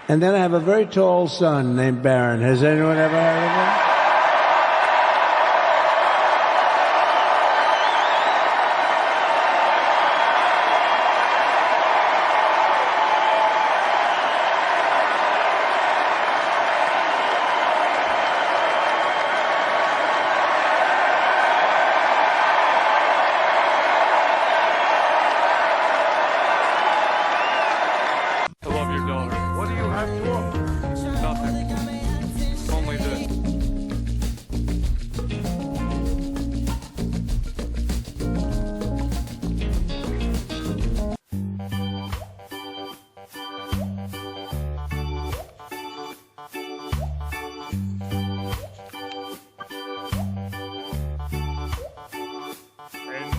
And then I have a very tall son named Baron. Has anyone ever heard of him?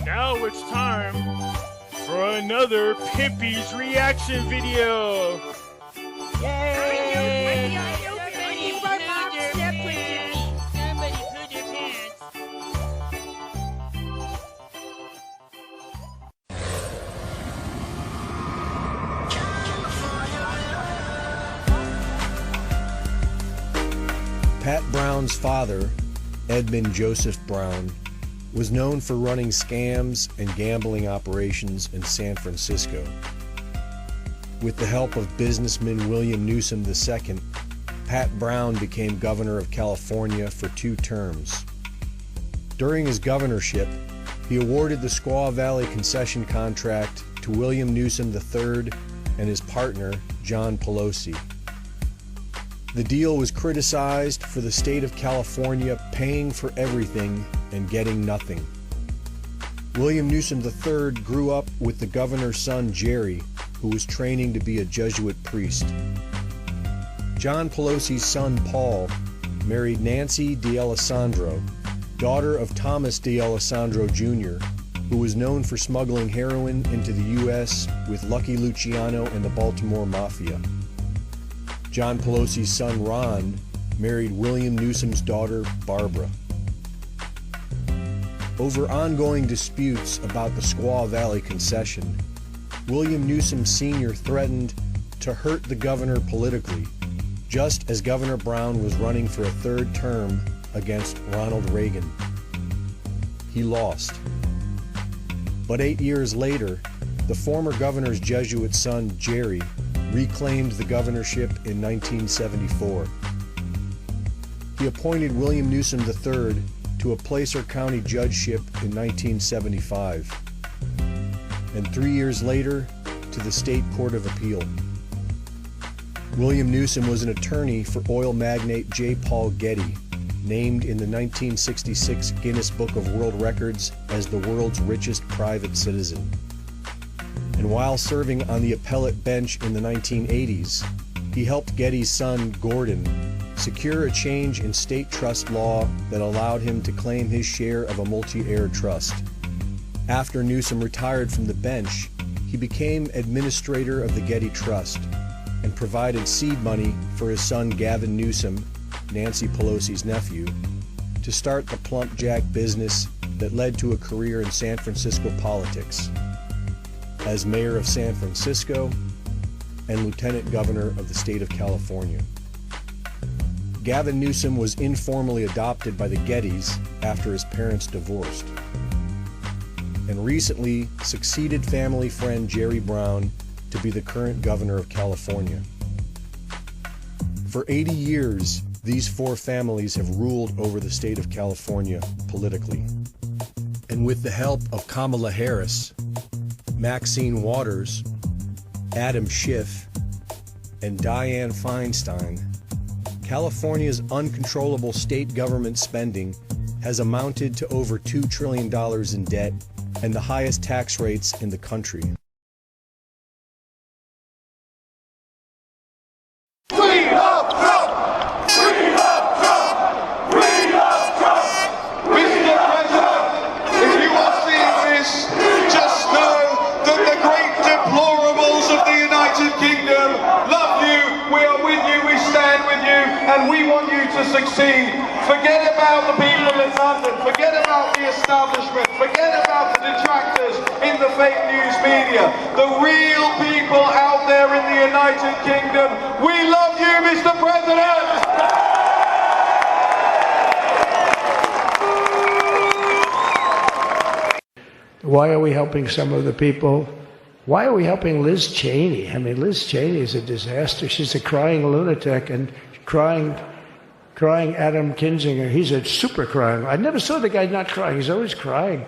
Now it's time for another Pimpy's reaction video. Yay! Everybody put their pants. Pat Brown's father, Edmund Joseph Brown, was known for running scams and gambling operations in San Francisco. With the help of businessman William Newsom II, Pat Brown became governor of California for 2 terms. During his governorship, he awarded the Squaw Valley concession contract to William Newsom III and his partner, John Pelosi. The deal was criticized for the state of California paying for everything and getting nothing. William Newsom III grew up with the governor's son Jerry, who was training to be a Jesuit priest. John Pelosi's son Paul married Nancy D'Alessandro, daughter of Thomas D'Alessandro Jr., who was known for smuggling heroin into the U.S. with Lucky Luciano and the Baltimore Mafia. John Pelosi's son Ron married William Newsom's daughter Barbara. Over ongoing disputes about the Squaw Valley concession, William Newsom Sr. threatened to hurt the governor politically, just as Governor Brown was running for a 3rd term against Ronald Reagan. He lost. But 8 years later, the former governor's Jesuit son, Jerry, reclaimed the governorship in 1974. He appointed William Newsom III to a Placer County judgeship in 1975, and 3 years later to the State Court of Appeal. William Newsom was an attorney for oil magnate J. Paul Getty, named in the 1966 Guinness Book of World Records as the world's richest private citizen. And while serving on the appellate bench in the 1980s, he helped Getty's son, Gordon, secure a change in state trust law that allowed him to claim his share of a multi-heir trust. After Newsom retired from the bench, he became administrator of the Getty Trust and provided seed money for his son Gavin Newsom, Nancy Pelosi's nephew, to start the plump jack business that led to a career in San Francisco politics as mayor of San Francisco and lieutenant governor of the state of California. Gavin Newsom was informally adopted by the Gettys after his parents divorced, and recently succeeded family friend Jerry Brown to be the current governor of California. For 80 years, these 4 families have ruled over the state of California politically. And with the help of Kamala Harris, Maxine Waters, Adam Schiff, and Dianne Feinstein, California's uncontrollable state government spending has amounted to over $2 trillion in debt and the highest tax rates in the country. We love Trump! We love Trump! We love Trump! Mr. President, if you are seeing this, just know that the great deplorables of the United Kingdom love you, we are with you, we stand with you, and we want you to succeed. Forget about the people in London, forget about the establishment, forget about the detractors in the fake news media. The real people out there in the United Kingdom, we love Why are we helping some of the people? Why are we helping Liz Cheney? I mean, Liz Cheney is a disaster. She's a crying lunatic and crying Adam Kinzinger. He's a super crying. I never saw the guy not crying. He's always crying.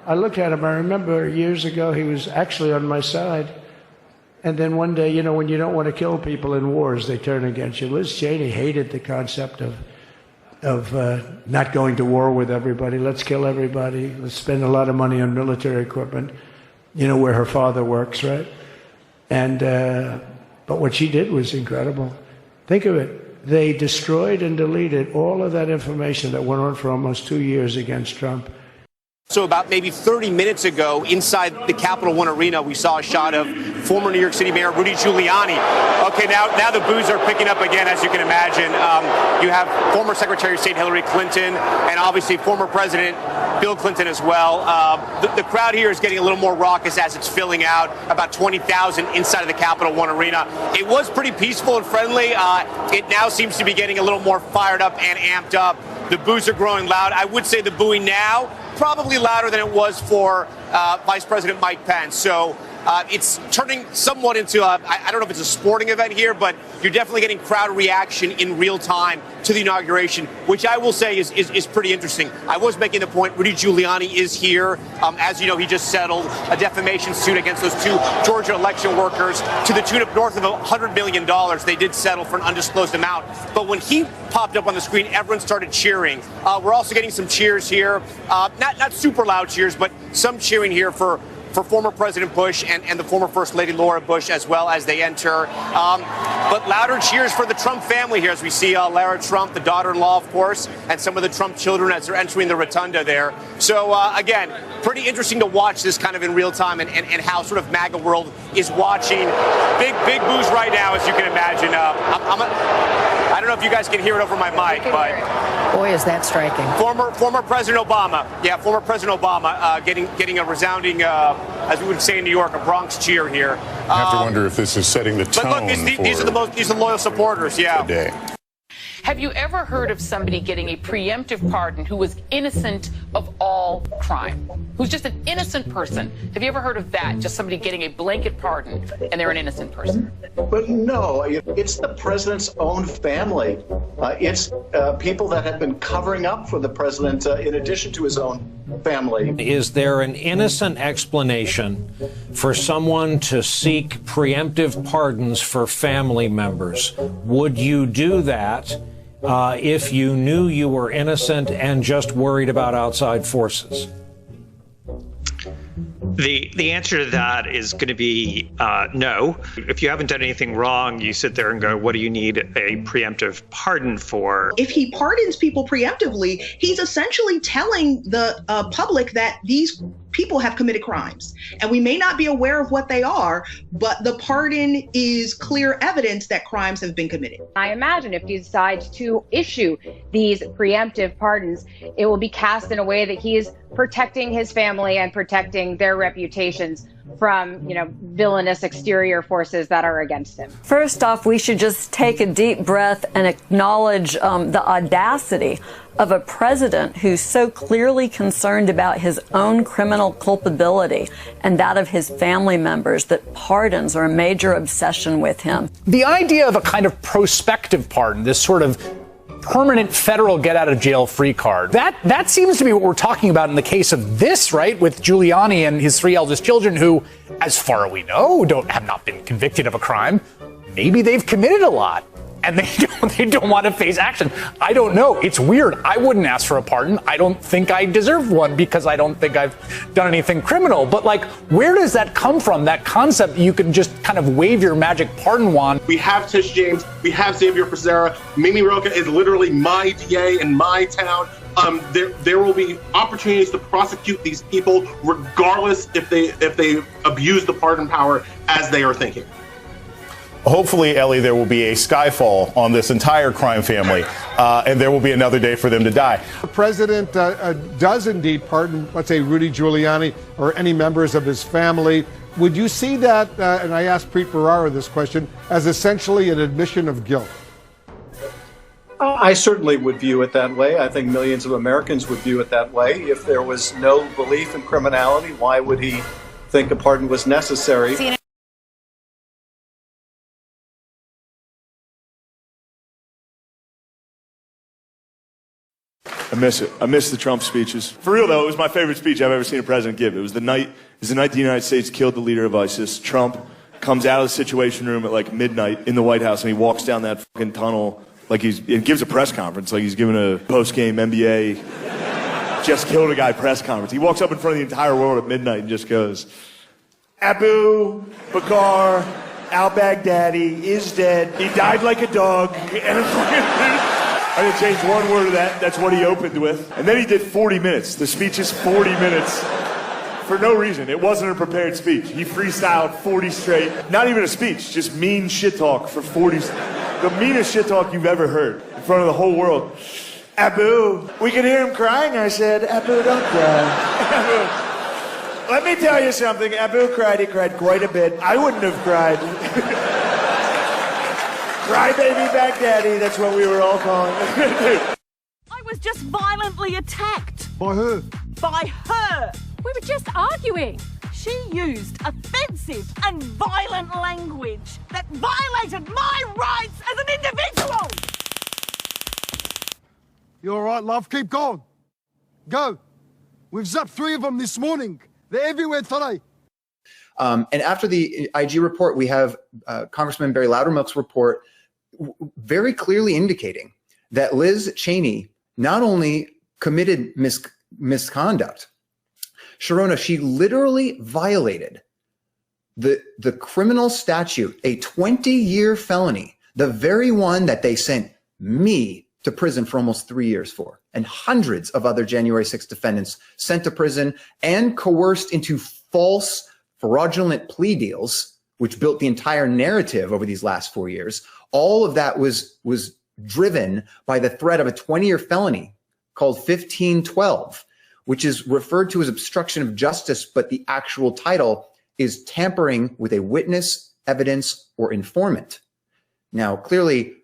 I looked at him. I remember years ago he was actually on my side. And then one day, you know, when you don't want to kill people in wars, they turn against you. Liz Cheney hated the concept of not going to war with everybody. Let's kill everybody. Let's spend a lot of money on military equipment, you know, where her father works, right? And but what she did was incredible. Think of it. They destroyed and deleted all of that information that went on for almost 2 years against Trump. So about maybe 30 minutes ago, inside the Capital One Arena, we saw a shot of former New York City Mayor Rudy Giuliani. Okay, now the boos are picking up again, as you can imagine. You have former Secretary of State Hillary Clinton and obviously former President Bill Clinton as well. The crowd here is getting a little more raucous as it's filling out, about 20,000 inside of the Capital One Arena. It was pretty peaceful and friendly. It now seems to be getting a little more fired up and amped up. The boos are growing loud. I would say the booing now probably louder than it was for Vice President Mike Pence. So it's turning somewhat into I don't know if it's a sporting event here, but you're definitely getting crowd reaction in real time to the inauguration, which I will say is pretty interesting. I was making the point, Rudy Giuliani is here. As you know, he just settled a defamation suit against those two Georgia election workers to the tune of north of $100 million. They did settle for an undisclosed amount. But when he popped up on the screen, everyone started cheering. We're also getting some cheers here. Not super loud cheers, but some cheering here for former President Bush and the former First Lady Laura Bush as well as they enter. But louder cheers for the Trump family here as we see Lara Trump, the daughter-in-law, of course, and some of the Trump children as they're entering the rotunda there. So, again, pretty interesting to watch this kind of in real time and how sort of MAGA world is watching. Big boos right now, as you can imagine. I don't know if you guys can hear it over my mic, but... Boy, is that striking. Former President Obama. Yeah, former President Obama getting a resounding, as we would say in New York, a Bronx cheer here. I have to wonder if this is setting the tone. But look, these are the loyal supporters, yeah. Today. Have you ever heard of somebody getting a preemptive pardon who was innocent of all crime? Who's just an innocent person? Have you ever heard of that? Just somebody getting a blanket pardon and they're an innocent person? But no, it's the president's own family. It's people that have been covering up for the president in addition to his own family. Is there an innocent explanation for someone to seek preemptive pardons for family members? Would you do that if you knew you were innocent and just worried about outside forces? The answer to that is going to be no. If you haven't done anything wrong, you sit there and go, what do you need a preemptive pardon for? If he pardons people preemptively, he's essentially telling the public that these people have committed crimes. And we may not be aware of what they are, but the pardon is clear evidence that crimes have been committed. I imagine if he decides to issue these preemptive pardons, it will be cast in a way that he is protecting his family and protecting their reputations from, villainous exterior forces that are against him. First off, we should just take a deep breath and acknowledge the audacity of a president who's so clearly concerned about his own criminal culpability and that of his family members that pardons are a major obsession with him. The idea of a kind of prospective pardon, this sort of permanent federal get-out-of-jail-free card. That seems to be what we're talking about in the case of this, right, with Giuliani and his 3 eldest children who, as far as we know, have not been convicted of a crime. Maybe they've committed a lot, and they don't want to face action. I don't know. It's weird. I wouldn't ask for a pardon. I don't think I deserve one because I don't think I've done anything criminal. But, where does that come from, that concept that you can just kind of wave your magic pardon wand? We have Tish James. We have Xavier Becerra. Mimi Rocha is literally my DA in my town. There will be opportunities to prosecute these people regardless if they abuse the pardon power as they are thinking. Hopefully, Ellie, there will be a skyfall on this entire crime family, and there will be another day for them to die. The president does indeed pardon, let's say, Rudy Giuliani or any members of his family. Would you see that, and I asked Preet Bharara this question, as essentially an admission of guilt? I certainly would view it that way. I think millions of Americans would view it that way. If there was no belief in criminality, why would he think a pardon was necessary? I miss it. I miss the Trump speeches. For real, though, it was my favorite speech I've ever seen a president give. It was the night the United States killed the leader of ISIS. Trump comes out of the Situation Room at like midnight in the White House, and he walks down that fucking tunnel like and gives a press conference, like he's giving a post-game NBA just killed a guy press conference. He walks up in front of the entire world at midnight and just goes, Abu Bakr al-Baghdadi is dead. He died like a dog. And I didn't change one word of that. That's what he opened with. And then he did 40 minutes. The speech is 40 minutes for no reason. It wasn't a prepared speech. He freestyled 40 straight. Not even a speech, just mean shit talk for 40. The meanest shit talk you've ever heard in front of the whole world. Abu, we could hear him crying. I said, Abu, don't cry. Abu. Let me tell you something. Abu cried. He cried quite a bit. I wouldn't have cried. Crybaby Baghdadi, that's what we were all calling it. I was just violently attacked. By who? By her. We were just arguing. She used offensive and violent language that violated my rights as an individual. You all right, love? Keep going. Go. We've zapped 3 of them this morning. They're everywhere today. And after the IG report, we have Congressman Barry Loudermilk's report very clearly indicating that Liz Cheney not only committed misconduct, Sharona, she literally violated the criminal statute, a 20-year felony, the very one that they sent me to prison for almost 3 years for, and hundreds of other January 6th defendants sent to prison and coerced into false, fraudulent plea deals, which built the entire narrative over these last 4 years. All of that was driven by the threat of a 20-year felony called 1512, which is referred to as obstruction of justice, but the actual title is tampering with a witness, evidence, or informant. Now, clearly,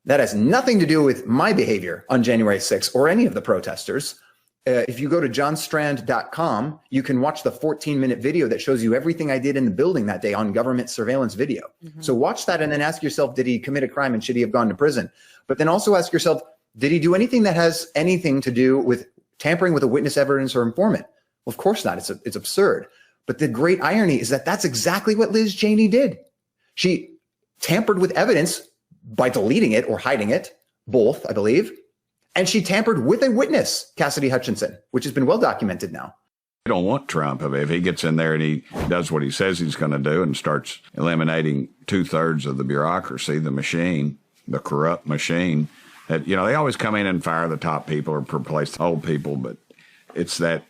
that has nothing to do with my behavior on January 6th or any of the protesters. If you go to johnstrand.com, you can watch the 14-minute video that shows you everything I did in the building that day on government surveillance video. Mm-hmm. So watch that and then ask yourself, did he commit a crime and should he have gone to prison? But then also ask yourself, did he do anything that has anything to do with tampering with a witness, evidence, or informant? Well, of course not. It's absurd. But the great irony is that that's exactly what Liz Cheney did. She tampered with evidence by deleting it or hiding it, both, I believe. And she tampered with a witness, Cassidy Hutchinson, which has been well documented now. I don't want Trump. If he gets in there and he does what he says he's going to do and starts eliminating 2/3 of the bureaucracy, the machine, the corrupt machine, that, you know, they always come in and fire the top people or replace old people, but it's that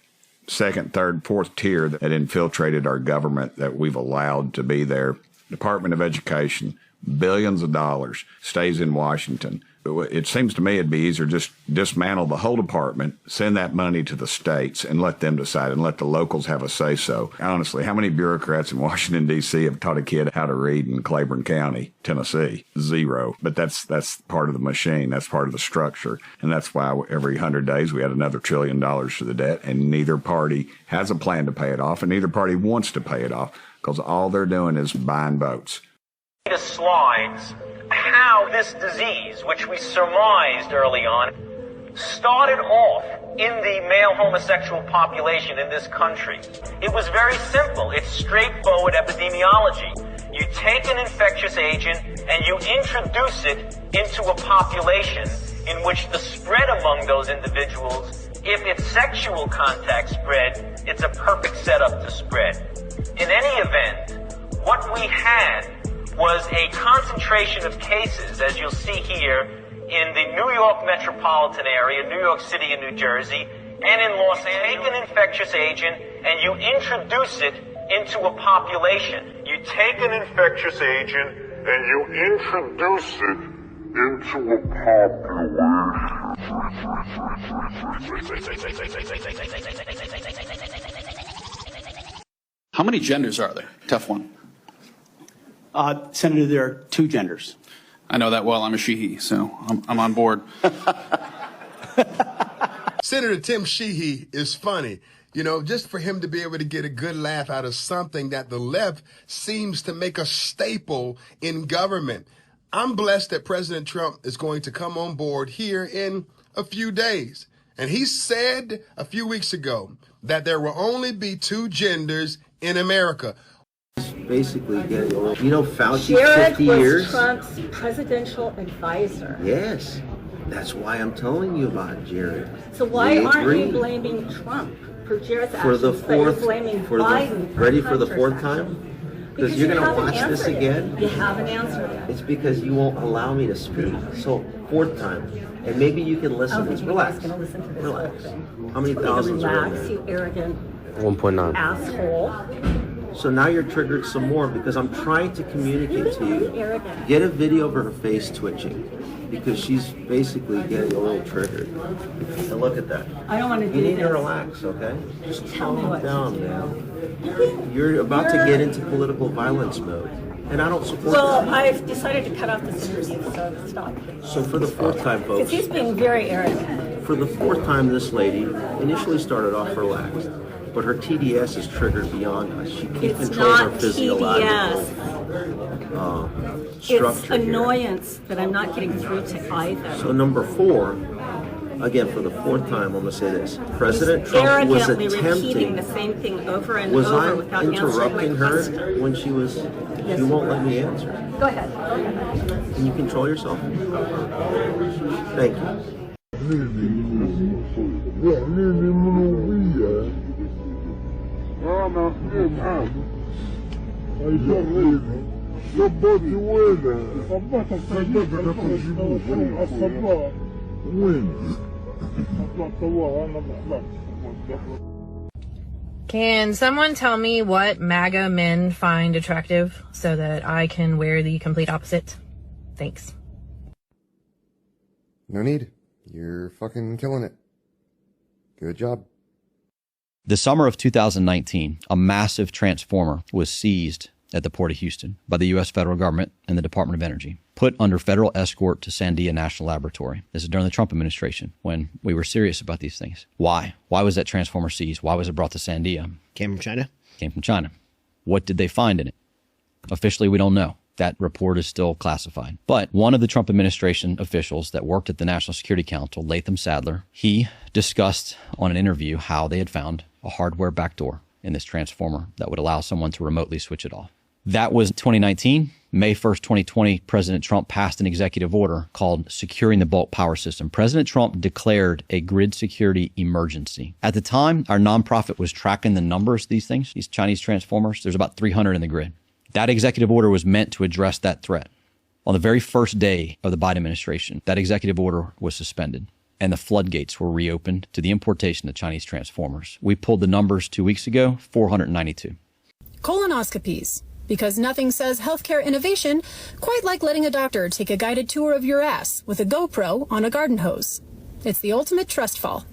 second, third, fourth tier that infiltrated our government that we've allowed to be there. Department of Education, billions of dollars, stays in Washington. It seems to me it'd be easier just dismantle the whole department, send that money to the states, and let them decide and let the locals have a say-so. Honestly, how many bureaucrats in Washington, D.C. have taught a kid how to read in Claiborne County, Tennessee? 0. But that's part of the machine. That's part of the structure. And that's why every 100 days we add another $1 trillion to the debt, and neither party has a plan to pay it off, and neither party wants to pay it off, because all they're doing is buying votes. The slides how this disease, which we surmised early on, started off in the male homosexual population in this country. It was very simple. It's straightforward epidemiology. You take an infectious agent and you introduce it into a population in which the spread among those individuals, if it's sexual contact spread, it's a perfect setup to spread. In any event, what we had was a concentration of cases, as you'll see here, in the New York metropolitan area, New York City and New Jersey, and in Los Angeles. Take an infectious agent and you introduce it into a population. You take an infectious agent and you introduce it into a population. How many genders are there? Tough one. Senator, there are 2 genders. I know that well. I'm a Sheehy, so I'm on board. Senator Tim Sheehy is funny. You know, just for him to be able to get a good laugh out of something that the left seems to make a staple in government. I'm blessed that President Trump is going to come on board here in a few days. And he said a few weeks ago that there will only be 2 genders in America. Basically getting old. You know, Fauci, Jared 50 was years. Trump's presidential advisor. Yes, that's why I'm telling you about Jared. So why We aren't agree. you blaming Trump for Jared's For actions, the but you're fourth, blaming for the, Biden ready for for the Hunter's 4th time? actions? Because you're you going to haven't watch this answered it. again? You haven't answered it. It's because you won't allow me to speak. So, 4th time. And maybe you can I listen don't to this. think anybody's Relax. going to listen to this Relax. whole thing. How many Please thousands are in relax, there? you arrogant 1.9. asshole. So now you're triggered some more because I'm trying to communicate to you. Arrogant. Get a video of her face twitching because she's basically getting a little triggered. And look at that. I don't want to do You need to this. relax, okay? Just Tell me calm what to down, do. man. You're about to get into political violence mode. And I don't support Well, that. I've decided to cut off this interview, so stop. So for the 4th time, Because folks, he's being very arrogant. for the 4th time, this lady initially started off relaxed, but her TDS is triggered beyond us. She can't It's control her not physiological It's structure here. annoyance that I'm not getting through to either. So number 4, again, for the 4th time, I'm going to say this. President Trump was Arrogantly repeating attempting, the same thing over and was over I without answering interrupting my her question. when she was, Yes, you won't you let were. me answer. Go ahead. Go ahead. Can you control yourself? Thank you. Can someone tell me what MAGA men find attractive so that I can wear the complete opposite? Thanks. No need. You're fucking killing it. Good job. The summer of 2019, a massive transformer was seized at the Port of Houston by the U.S. federal government and the Department of Energy, put under federal escort to Sandia National Laboratory. This is during the Trump administration when we were serious about these things. Why? Why was that transformer seized? Why was it brought to Sandia? Came from China? Came from China. What did they find in it? Officially, we don't know. That report is still classified. But one of the Trump administration officials that worked at the National Security Council, Latham Sadler, he discussed on an interview how they had found a hardware backdoor in this transformer that would allow someone to remotely switch it off. That was 2019. May 1st, 2020, President Trump passed an executive order called Securing the Bulk Power System. President Trump declared a grid security emergency. At the time, our nonprofit was tracking the numbers of these things, these Chinese transformers. There's about 300 in the grid. That executive order was meant to address that threat. On the very first day of the Biden administration, that executive order was suspended and the floodgates were reopened to the importation of Chinese transformers. We pulled the numbers 2 weeks ago, 492. Colonoscopies. Because nothing says healthcare innovation quite like letting a doctor take a guided tour of your ass with a GoPro on a garden hose. It's the ultimate trust fall.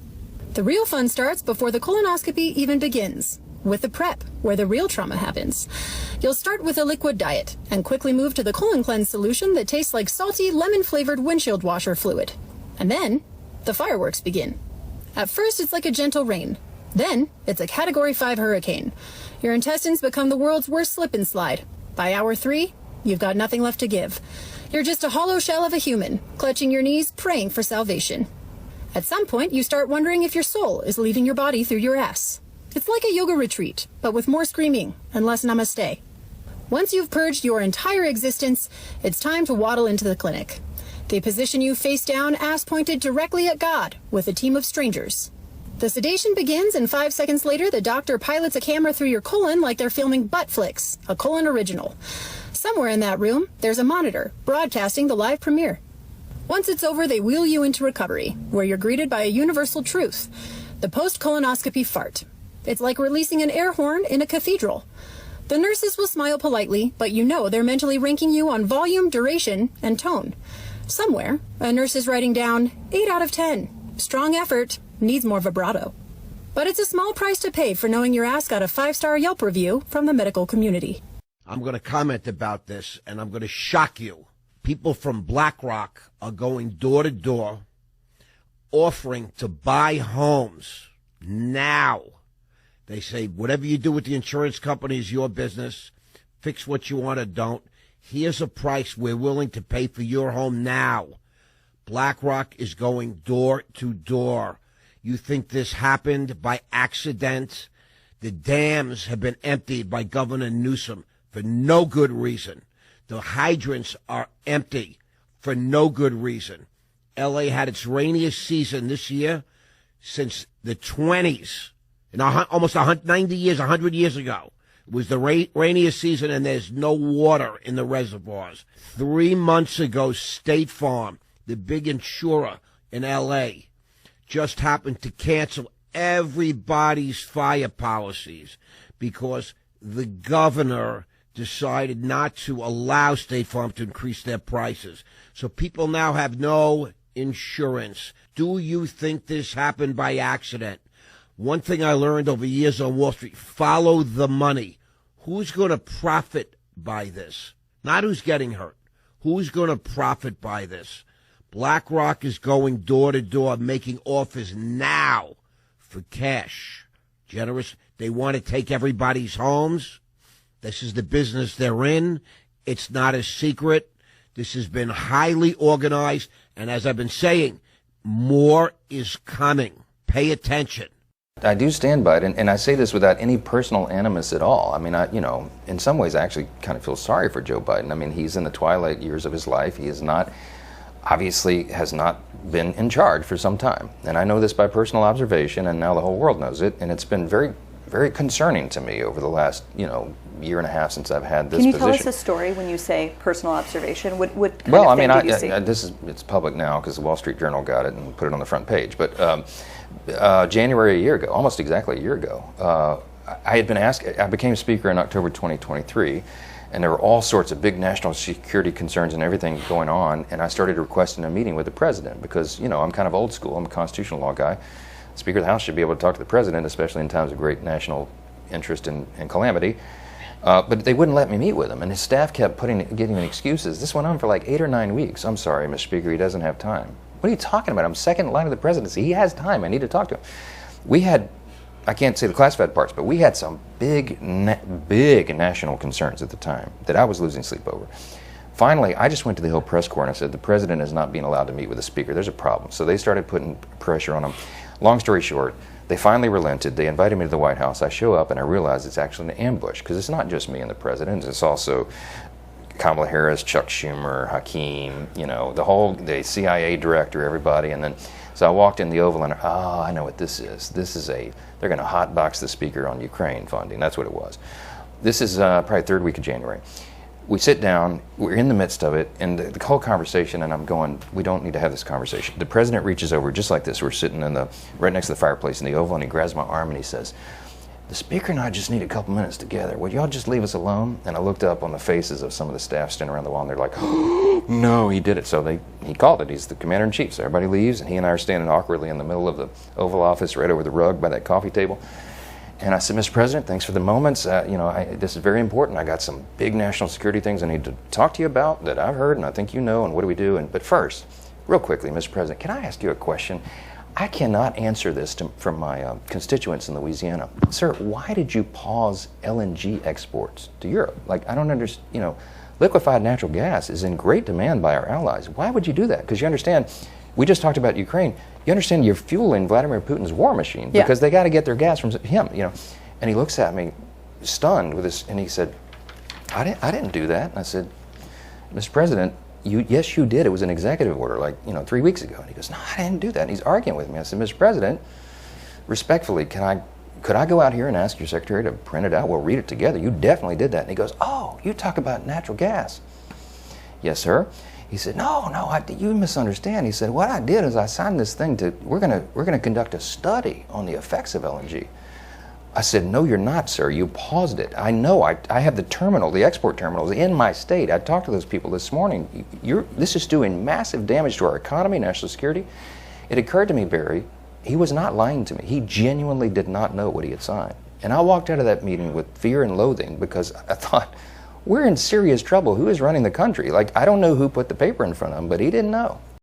The real fun starts before the colonoscopy even begins, with the prep, where the real trauma happens. You'll start with a liquid diet and quickly move to the colon cleanse solution that tastes like salty, lemon-flavored windshield washer fluid. And then, the fireworks begin. At first, it's like a gentle rain. Then, it's a Category 5 hurricane. Your intestines become the world's worst slip and slide. By hour 3, you've got nothing left to give. You're just a hollow shell of a human, clutching your knees, praying for salvation. At some point, you start wondering if your soul is leaving your body through your ass. It's like a yoga retreat, but with more screaming and less namaste. Once you've purged your entire existence, it's time to waddle into the clinic. They position you face down, ass pointed directly at God, with a team of strangers. The sedation begins, and 5 seconds later, the doctor pilots a camera through your colon like they're filming Butt Flicks, a colon original. Somewhere in that room, there's a monitor broadcasting the live premiere. Once it's over, they wheel you into recovery, where you're greeted by a universal truth, the post-colonoscopy fart. It's like releasing an air horn in a cathedral. The nurses will smile politely, but you know they're mentally ranking you on volume, duration, and tone. Somewhere, a nurse is writing down 8 out of 10. Strong effort, needs more vibrato. But it's a small price to pay for knowing your ass got a 5-star Yelp review from the medical community. I'm going to comment about this, and I'm going to shock you. People from BlackRock are going door to door offering to buy homes now. They say, whatever you do with the insurance company is your business. Fix what you want or don't. Here's a price we're willing to pay for your home now. BlackRock is going door to door. You think this happened by accident? The dams have been emptied by Governor Newsom for no good reason. The hydrants are empty for no good reason. L.A. had its rainiest season this year since the 20s. Almost 90 years, 100 years ago. It was the rainiest season, and there's no water in the reservoirs. 3 months ago, State Farm, the big insurer in L.A., just happened to cancel everybody's fire policies because the governor decided not to allow State Farm to increase their prices. So people now have no insurance. Do you think this happened by accident? One thing I learned over years on Wall Street, follow the money. Who's going to profit by this? Not who's getting hurt. Who's going to profit by this? BlackRock is going door to door, making offers now for cash. Generous. They want to take everybody's homes. This is the business they're in. It's not a secret. This has been highly organized. And as I've been saying, more is coming. Pay attention. I do stand by it, and I say this without any personal animus at all. I mean, in some ways, I actually kind of feel sorry for Joe Biden. I mean, he's in the twilight years of his life. He is not, obviously, has not been in charge for some time. And I know this by personal observation, and now the whole world knows it. And it's been very, very concerning to me over the last, year and a half since I've had this position. Can you tell us a story when you say personal observation? What kind well, of thing did you see? It's public now because the Wall Street Journal got it and put it on the front page. But January a year ago, almost exactly a year ago, I became Speaker in October 2023, and there were all sorts of big national security concerns and everything going on, and I started requesting a meeting with the President because, I'm kind of old school. I'm a constitutional law guy. The Speaker of the House should be able to talk to the President, especially in times of great national interest and calamity. But they wouldn't let me meet with him, and his staff kept giving me excuses. This went on for like 8 or 9 weeks. I'm sorry, Mr. Speaker, he doesn't have time. What are you talking about? I'm second in line of the presidency. He has time. I need to talk to him. We had, I can't say the classified parts, but we had some big national concerns at the time that I was losing sleep over. Finally, I just went to the Hill Press Corps and I said, the President is not being allowed to meet with the Speaker. There's a problem. So they started putting pressure on him. Long story short, they finally relented. They invited me to the White House. I show up and I realize it's actually an ambush because it's not just me and the President. It's also Kamala Harris, Chuck Schumer, Hakeem, the CIA director, everybody. And then, so I walked in the Oval and, I know what this is. They're going to hotbox the Speaker on Ukraine funding. That's what it was. This is probably third week of January. We sit down, we're in the midst of it, and the whole conversation, and I'm going, we don't need to have this conversation. The President reaches over just like this. We're sitting right next to the fireplace in the Oval, and he grabs my arm and he says, the Speaker and I just need a couple minutes together. Would y'all just leave us alone? And I looked up on the faces of some of the staff standing around the wall, and they're like, oh, no, he did it. So he called it. He's the Commander-in-Chief. So everybody leaves, and he and I are standing awkwardly in the middle of the Oval Office right over the rug by that coffee table. And I said, Mr. President, thanks for the moments. This is very important. I got some big national security things I need to talk to you about that I've heard, and I think you know, and what do we do? But first, real quickly, Mr. President, can I ask you a question? I cannot answer this from my constituents in Louisiana. Sir, why did you pause LNG exports to Europe? I don't understand, liquefied natural gas is in great demand by our allies. Why would you do that? Because you understand, we just talked about Ukraine. You understand you're fueling Vladimir Putin's war machine because they got to get their gas from him, And he looks at me stunned with this, and he said, I didn't do that. And I said, Mr. President, yes, you did. It was an executive order 3 weeks ago. And he goes, no, I didn't do that. And he's arguing with me. I said, Mr. President, respectfully, could I go out here and ask your secretary to print it out? We'll read it together. You definitely did that. And he goes, oh, you talk about natural gas. Yes, sir. He said, no, you misunderstand. He said, what I did is I signed this thing we're gonna conduct a study on the effects of LNG. I said, no, you're not, sir. You paused it. I know. I have the export terminals in my state. I talked to those people this morning. This is doing massive damage to our economy, national security. It occurred to me, Barry, he was not lying to me. He genuinely did not know what he had signed. And I walked out of that meeting with fear and loathing because I thought, we're in serious trouble. Who is running the country? Like, I don't know who put the paper in front of him, but he didn't know.